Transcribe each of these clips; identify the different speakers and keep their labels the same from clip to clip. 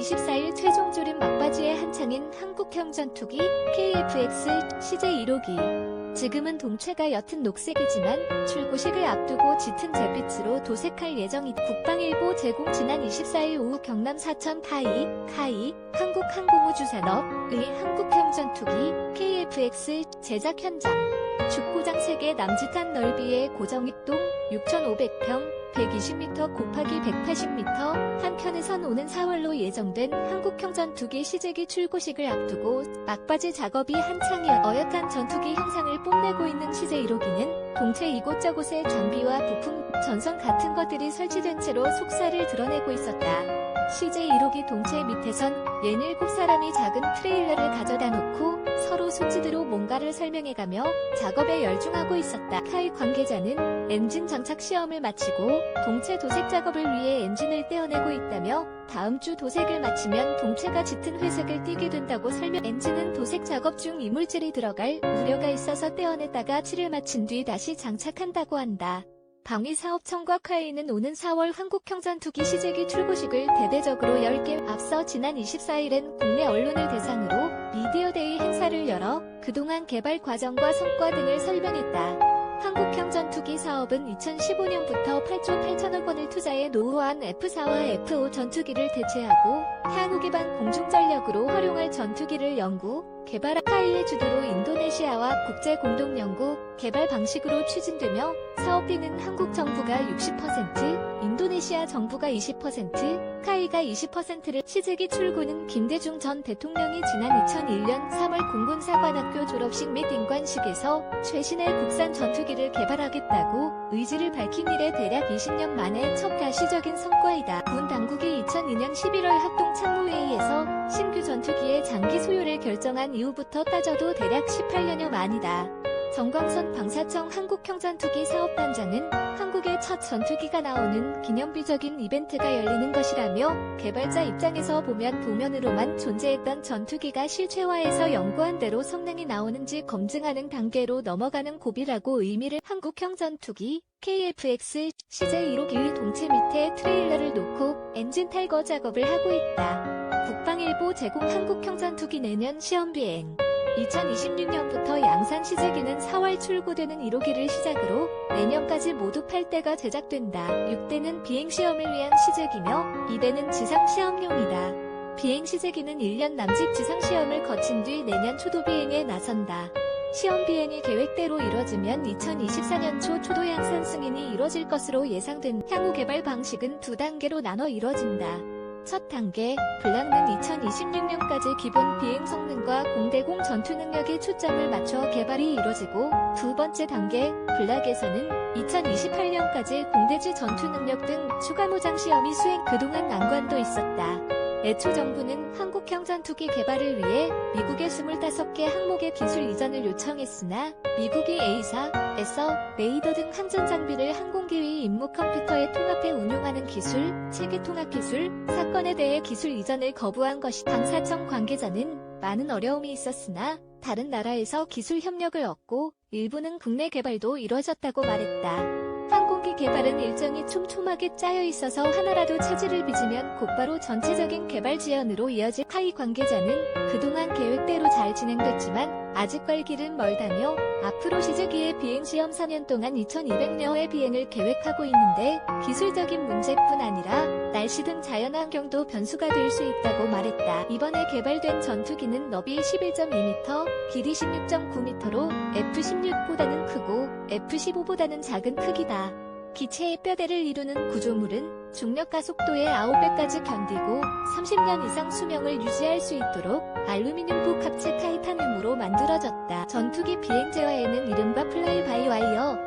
Speaker 1: 24일 최종 조립 막바지의 한창인 한국형 전투기 KF-X CJ1호기. 지금은 동체가 옅은 녹색이지만 출고식을 앞두고 짙은 잿빛으로 도색할 예정이다. 국방일보 제공. 지난 24일 오후 경남 사천 카이 한국항공우주산업의 한국형 전투기 KF-X 제작 현장. 죽고장 3개 남짓한 넓이의 고정입동 6,500평 120m 곱하기 180m. 한편에선 오는 4월로 예정된 한국형 전투기 시제기 출고식을 앞두고 막바지 작업이 한창이었다. 어엿한 전투기 형상을 뽐내고 있는 CJ1호기는 동체 이곳저곳에 장비와 부품, 전선 같은 것들이 설치된 채로 속살을 드러내고 있었다. CJ1호기 동체 밑에선 67사람이 작은 트레일러를 가져다 놓고 서로 손짓으로 뭔가를 설명해가며 작업에 열중하고 있었다. 카이 관계자는 엔진 장착 시험을 마치고 동체 도색 작업을 위해 엔진을 떼어내고 있다며 다음 주 도색을 마치면 동체가 짙은 회색을 띠게 된다고 설명. 엔진은 도색 작업 중 이물질이 들어갈 우려가 있어서 떼어냈다가 칠을 마친 뒤 다시 장착한다고 한다. 방위사업청과 카이는 오는 4월 한국형 전투기 시제기 출고식을 대대적으로 열 계획. 앞서 지난 24일엔 국내 언론을 대상으로 미디어데이 행사를 열어 그동안 개발 과정과 성과 등을 설명했다. 한국형 전투기 사업은 2015년부터 8조 8천억 원을 투자해 노후화한 F4와 F5 전투기를 대체하고 향후 기반 공중전력으로 활용할 전투기를 연구, 개발한 카이의 주도로 인도네시아와 국제공동연구, 개발 방식으로 추진되며 사업비는 한국 정부가 60%, 인도네시아 정부가 20%, 카이가 20%를. 시제기 출고는 김대중 전 대통령이 지난 2001년 3월 공군사관학교 졸업식 및 인관식에서 최신의 국산 전투기를 개발하겠다고 의지를 밝힌 이래 대략 20년 만에 첫 가시적인 성과이다. 군 당국이 2002년 11월 합동참모회의에서 신규 전투기의 장기 소요를 결정한 이후부터 따져도 대략 18년여 만이다. 정광선 방사청 한국형 전투기 사업단장은 한국의 첫 전투기가 나오는 기념비적인 이벤트가 열리는 것이라며 개발자 입장에서 보면 도면으로만 존재했던 전투기가 실체화해서 연구한 대로 성능이 나오는지 검증하는 단계로 넘어가는 고비라고 의미를. 한국형 전투기 KF-X CJ1호기의 동체 밑에 트레일러를 놓고 엔진 탈거 작업을 하고 있다. 국방일보 제공. 한국형 전투기 내년 시험비행. 2026년부터 양산 시제기는 4월 출고되는 1호기를 시작으로 내년까지 모두 8대가 제작된다. 6대는 비행시험을 위한 시제기며 2대는 지상시험용이다. 비행시제기는 1년 남짓 지상시험을 거친 뒤 내년 초도 비행에 나선다. 시험 비행이 계획대로 이뤄지면 2024년 초 초도 양산 승인이 이뤄질 것으로 예상된. 향후 개발 방식은 2단계로 나눠 이뤄진다. 첫 단계, 블락는 2026년까지 기본 비행 성능과 공대공 전투 능력에 초점을 맞춰 개발이 이뤄지고, 두 번째 단계, 블락에서는 2028년까지 공대지 전투 능력 등 추가 무장 시험이 수행. 그동안 난관도 있었다. 애초 정부는 한국형 전투기 개발을 위해 미국의 25개 항목의 기술 이전을 요청했으나 미국이 A사에서 레이더 등 항전 장비를 항공기의 임무 컴퓨터에 통합해 운용하는 기술, 체계 통합 기술, 사건에 대해 기술 이전을 거부한 것이. 방사청 관계자는 많은 어려움이 있었으나 다른 나라에서 기술 협력을 얻고 일부는 국내 개발도 이뤄졌다고 말했다. 항공기 개발은 일정이 촘촘하게 짜여 있어서 하나라도 차질을 빚으면 곧바로 전체적인 개발 지연으로 이어질. 카이 관계자는 그동안 계획대로 잘 진행됐지만 아직 갈 길은 멀다며 앞으로 시제기의 비행시험 4년 동안 2200여회 비행을 계획하고 있는데 기술적인 문제뿐 아니라 날씨 등 자연환경도 변수가 될 수 있다고 말했다. 이번에 개발된 전투기는 너비 11.2m, 길이 16.9m로 F-16보다는 크고 F-15보다는 작은 크기다. 기체의 뼈대를 이루는 구조물은 중력 가속도의 9배까지 견디고 30년 이상 수명을 유지할 수 있도록 알루미늄 복합체 타이타늄으로 만들어졌다. 전투기 비행 제어에는 이른바 플라이-바이-와이어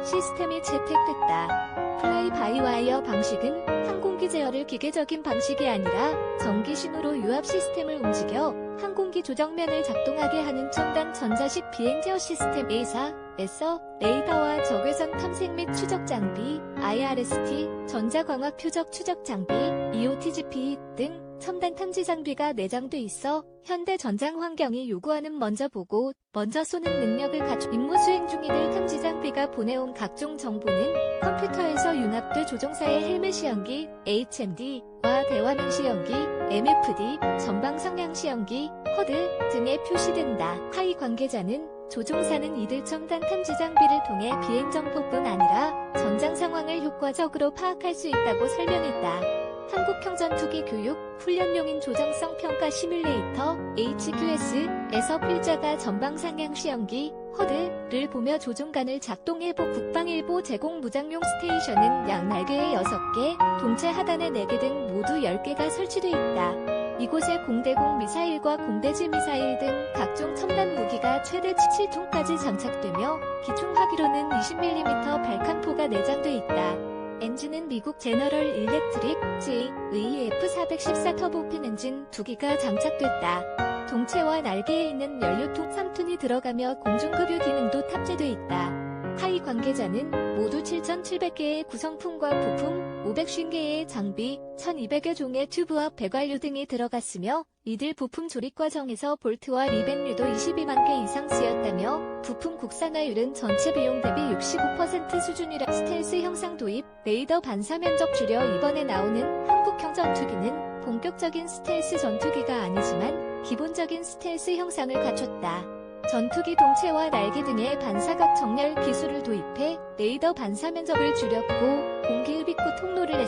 Speaker 1: 시스템이 채택됐다. 플라이-바이-와이어 방식은 항공기 제어를 기계적인 방식이 아니라 전기 신호로 유압 시스템을 움직여 항공기 조정면을 작동하게 하는 첨단 전자식 비행 제어 시스템. A사 에서 레이더와 적외선 탐색 및 추적 장비, IRST, 전자광학 표적 추적 장비, EOTGP 등 첨단 탐지 장비가 내장돼 있어 현대 전장 환경이 요구하는 먼저 보고 먼저 쏘는 능력을 갖춘 임무 수행 중이들 탐지 장비가 보내온 각종 정보는 컴퓨터에서 융합돼 조종사의 헬멧 시연기, HMD와 대화면 시연기, MFD, 전방 성향 시연기, HUD 등에 표시된다. 하이 관계자는 조종사는 이들 첨단 탐지 장비를 통해 비행 정보뿐 아니라 전장 상황을 효과적으로 파악할 수 있다고 설명했다. 한국형 전투기 교육, 훈련용인 조정성 평가 시뮬레이터 HQS에서 필자가 전방 상향 시연기 HUD를 보며 조종관을 작동해보 국방일보 제공 무장용 스테이션은 양 날개에 6개, 동체 하단에 4개 등 모두 10개가 설치돼 있다. 이곳에 공대공 미사일과 공대지 미사일 등 각종 첨단 무기가 최대 7톤까지 장착되며 기총화기로는 20mm 발칸포가 내장돼 있다. 엔진은 미국 제너럴 일렉트릭 G의 F414 터보핀 엔진 2기가 장착됐다. 동체와 날개에 있는 연료통 3톤이 들어가며 공중급유 기능도 탑재돼 있다. 하이 관계자는 모두 7,700개의 구성품과 부품, 550개의 장비, 1,200여 종의 튜브와 배관료 등이 들어갔으며 이들 부품 조립 과정에서 볼트와 리벤류도 22만 개 이상 쓰였다며 부품 국산화율은 전체 비용 대비 65% 수준이라 스텔스 형상 도입, 레이더 반사 면적 줄여 이번에 나오는 한국형 전투기는 본격적인 스텔스 전투기가 아니지만 기본적인 스텔스 형상을 갖췄다. 전투기 동체와 날개 등의 반사각 정렬 기술을 도입해 레이더 반사 면적을 줄였고 공기흡입구 통로를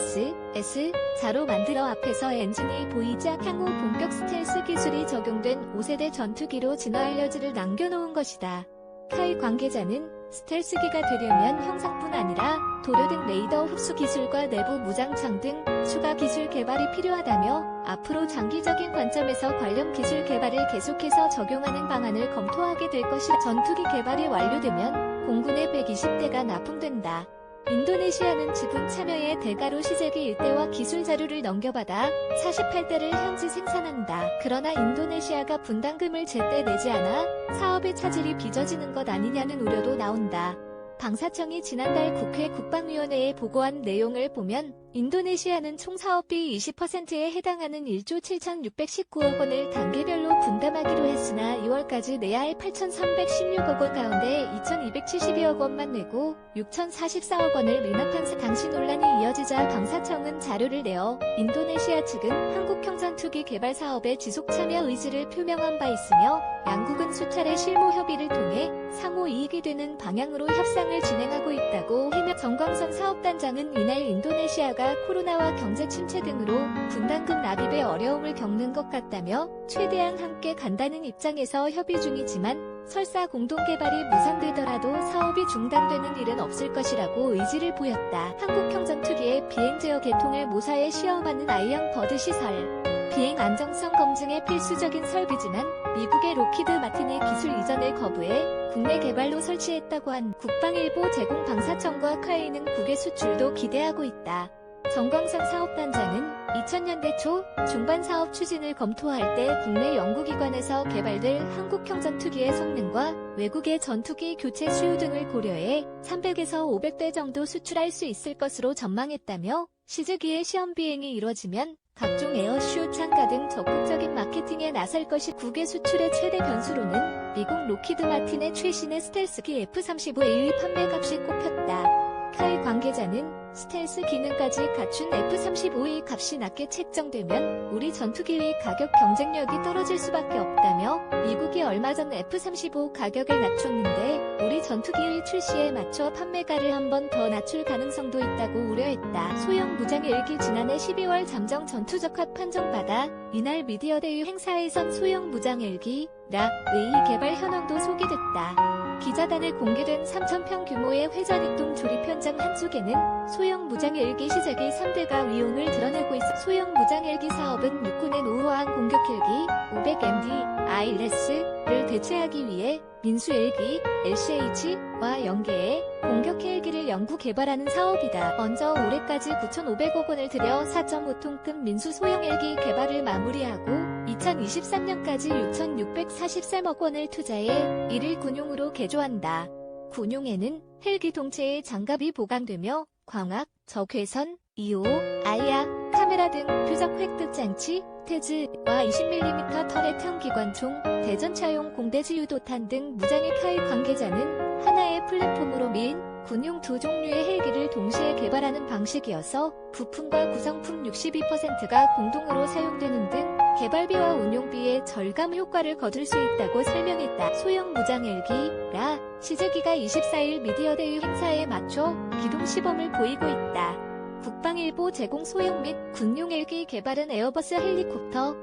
Speaker 1: S.자로 만들어 앞에서 엔진이 보이지 향후 본격 스텔스 기술이 적용된 5세대 전투기로 진화할 여지를 남겨놓은 것이다. 카이 관계자는 스텔스기가 되려면 형상뿐 아니라 도료 등 레이더 흡수 기술과 내부 무장창 등 추가 기술 개발이 필요하다며 앞으로 장기적인 관점에서 관련 기술 개발을 계속해서 적용하는 방안을 검토하게 될 것이라. 전투기 개발이 완료되면 공군에 120대가 납품된다. 인도네시아는 지분 참여의 대가로 시제기 일대와 기술 자료를 넘겨받아 48대를 현지 생산한다. 그러나 인도네시아가 분담금을 제때 내지 않아 사업의 차질이 빚어지는 것 아니냐는 우려도 나온다. 방사청이 지난달 국회 국방위원회에 보고한 내용을 보면 인도네시아는 총 사업비 20%에 해당하는 1조 7,619억 원을 단계별로 분담하기로 했으나 2월까지 내야 할 8,316억 원 가운데 2,272억 원만 내고 6,044억 원을 미납한 당시 논란이 이어지자 방사청은 자료를 내어 인도네시아 측은 한국형 전투기 개발 사업에 지속 참여 의지를 표명한 바 있으며 양국은 수차례 실무 협의를 통해 상호 이익이 되는 방향으로 협상을 진행하고 있다고 해명. 정광선 사업단장은 이날 인도네시아가 코로나와 경제 침체 등으로 분담금 납입에 어려움을 겪는 것 같다며 최대한 함께 간다는 입장에서 협의 중이지만 설사 공동개발이 무산되더라도 사업이 중단되는 일은 없을 것이라고 의지를 보였다. 한국형 전투기의 비행제어 개통을 모사에 시험하는 아이언 버드 시설. 비행 안정성 검증의 필수적인 설비지만 미국의 로키드 마틴이 기술 이전을 거부해 국내 개발로 설치했다고 한 국방일보 제공 방사청과 카이는 국외 수출도 기대하고 있다. 정광선 사업단장은 2000년대 초 중반 사업 추진을 검토할 때 국내 연구기관에서 개발될 한국형 전투기의 성능과 외국의 전투기 교체 수요 등을 고려해 300에서 500대 정도 수출할 수 있을 것으로 전망했다며 시즈기의 시험 비행이 이뤄지면 각종 에어쇼 참가 등 적극적인 마케팅에 나설 것이 국외 수출의 최대 변수로는 미국 로키드 마틴의 최신의 스텔스기 F-35A의 판매값이 꼽혔다. 카이 관계자는 스텔스 기능까지 갖춘 F-35의 값이 낮게 책정되면 우리 전투기의 가격 경쟁력이 떨어질 수밖에 없다며 미국이 얼마 전 F-35 가격을 낮췄는데 우리 전투기의 출시에 맞춰 판매가를 한 번 더 낮출 가능성도 있다고 우려했다. 소형 무장 헬기 지난해 12월 잠정 전투적합 판정받아 이날 미디어데이 행사에선 소형 무장 헬기 의 개발 현황도 소개됐다. 기자단에 공개된 3,000평 규모의 회전익동 조립 현장 한 쪽에는 소형 무장 헬기 시제기 3대가 위용을 드러내고 있어 소형 무장 헬기 사업은 육군의 노후화한 공격 헬기 500MD ILS를 대체하기 위해 민수 헬기 LCH와 연계해 공격 헬기를 연구 개발하는 사업이다. 먼저 올해까지 9,500억 원을 들여 4.5톤급 민수 소형 헬기 개발을 마무리하고 2023년까지 6,643억 원을 투자해 이를 군용으로 개조한다. 군용에는 헬기 동체의 장갑이 보강되며 광학, 적외선, 이오, 아이악, 카메라 등 표적 획득 장치, 태즈와 20mm 터렛 형기관총, 대전차용 공대지 유도탄 등 무장의 카이 관계자는 하나의 플랫폼으로 민 군용 두 종류의 헬기를 동시에 개발하는 방식이어서 부품과 구성품 62%가 공동으로 사용되는 등 개발비와 운용비의 절감 효과를 거둘 수 있다고 설명했다. 소형 무장 헬기라 시제기가 24일 미디어데이 행사에 맞춰 기동 시범을 보이고 있다. 국방일보 제공 소형 및 군용 헬기 개발은 에어버스 헬리콥터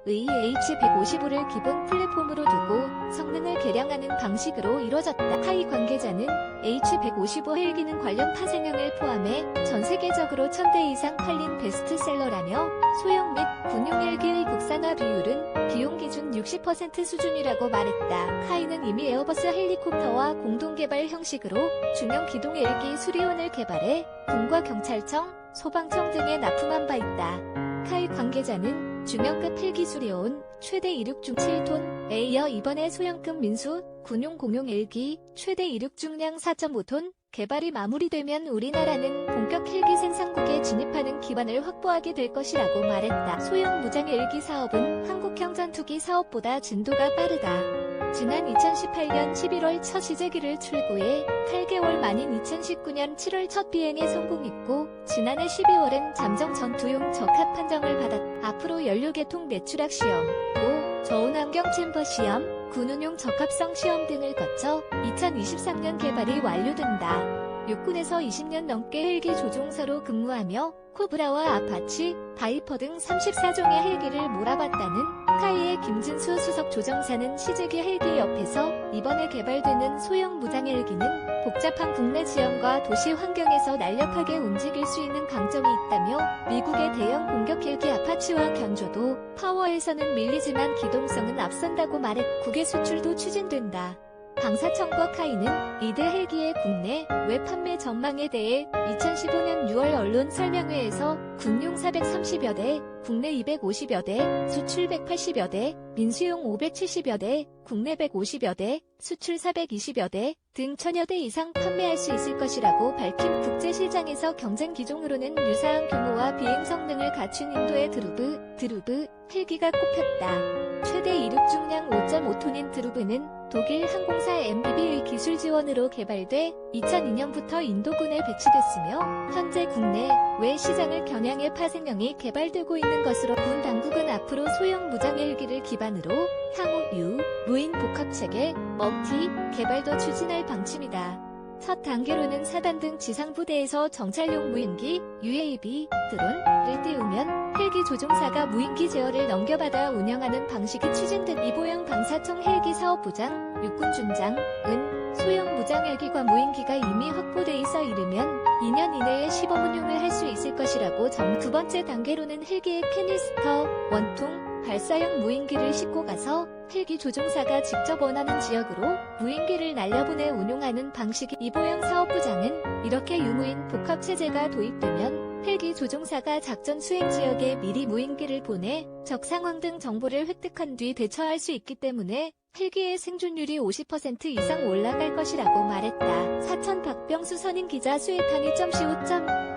Speaker 1: 의 H155를 기본 플랫폼으로 두고 성능을 개량하는 방식으로 이뤄졌다. 카이 관계자는 H155 헬기는 관련 파생형을 포함해 전 세계적으로 1000대 이상 팔린 베스트셀러라며 소형 및 군용 헬기의 국산화 비율은 비용 기준 60% 수준이라고 말했다. 카이는 이미 에어버스 헬리콥터와 공동개발 형식으로 중형 기동 헬기 수리온을 개발해 군과 경찰청, 소방청 등에 납품한 바 있다. 카이 관계자는 중형급 헬기 수리온 최대 이륙 중 7톤에 이어 이번에 소형급 민수 군용 공용 헬기 최대 이륙 중량 4.5톤 개발이 마무리되면 우리나라는 본격 헬기 생산국에 진입하는 기반을 확보하게 될 것이라고 말했다. 소형 무장 헬기 사업은 한국형 전투기 사업보다 진도가 빠르다. 지난 2018년 11월 첫 시제기를 출고해 8개월 만인 2019년 7월 첫 비행에 성공했고 지난해 12월엔 잠정 전투용 적합 판정을 받았다. 앞으로 연료계통 내추락 시험, 저온환경 챔버 시험, 군운용 적합성 시험 등을 거쳐 2023년 개발이 완료된다. 육군에서 20년 넘게 헬기 조종사로 근무하며 코브라와 아파치, 바이퍼 등 34종의 헬기를 몰아봤다는 카이의 김진수 수석 조정사는 시제기 헬기 옆에서 이번에 개발되는 소형 무장 헬기는 복잡한 국내 지형과 도시 환경에서 날렵하게 움직일 수 있는 강점이 있다며 미국의 대형 공격 헬기 아파치와 견줘도 파워에서는 밀리지만 기동성은 앞선다고 말했. 국외 수출도 추진된다. 방사청과 카이는 이대 헬기의 국내 외 판매 전망에 대해 2015년 6월 언론 설명회에서 군용 430여 대, 국내 250여 대, 수출 180여 대, 민수용 570여 대, 국내 150여 대, 수출 420여 대 등 1000여 대 이상 판매할 수 있을 것이라고 밝힌 국제시장에서 경쟁 기종으로는 유사한 규모와 비행 성능을 갖춘 인도의 드루브 헬기가 꼽혔다. 최대 이륙 중량 5.5톤인 드루브는 독일 항공사 MBB의 기술 지원으로 개발돼 2002년부터 인도군에 배치됐으며 현재 국내 외 시장을 겨냥해 파생형이 개발되고 있는 것으로 군 당국은 앞으로 소형 무장 헬기를 기반으로 향후 무인 복합체계 멀티 개발도 추진할 방침이다. 첫 단계로는 사단 등 지상부대에서 정찰용 무인기, UAV, 드론을 띄우면 헬기 조종사가 무인기 제어를 넘겨받아 운영하는 방식이 추진된 이보영 방사청 헬기 사업부장, 육군준장은 소형 무장 헬기과 무인기가 이미 확보돼 있어 이르면 2년 이내에 시범 운용을 할 수 있을 것이라고 두 번째 단계로는 헬기의 캐니스터, 원통, 발사형 무인기를 싣고 가서 헬기 조종사가 직접 원하는 지역으로 무인기를 날려보내 운용하는 방식이. 이보영 사업부장은 이렇게 유무인 복합체제가 도입되면 헬기 조종사가 작전 수행 지역에 미리 무인기를 보내 적 상황 등 정보를 획득한 뒤 대처할 수 있기 때문에 헬기의 생존율이 50% 이상 올라갈 것이라고 말했다. 사천 박병수 선임 기자 수해탄 2.15.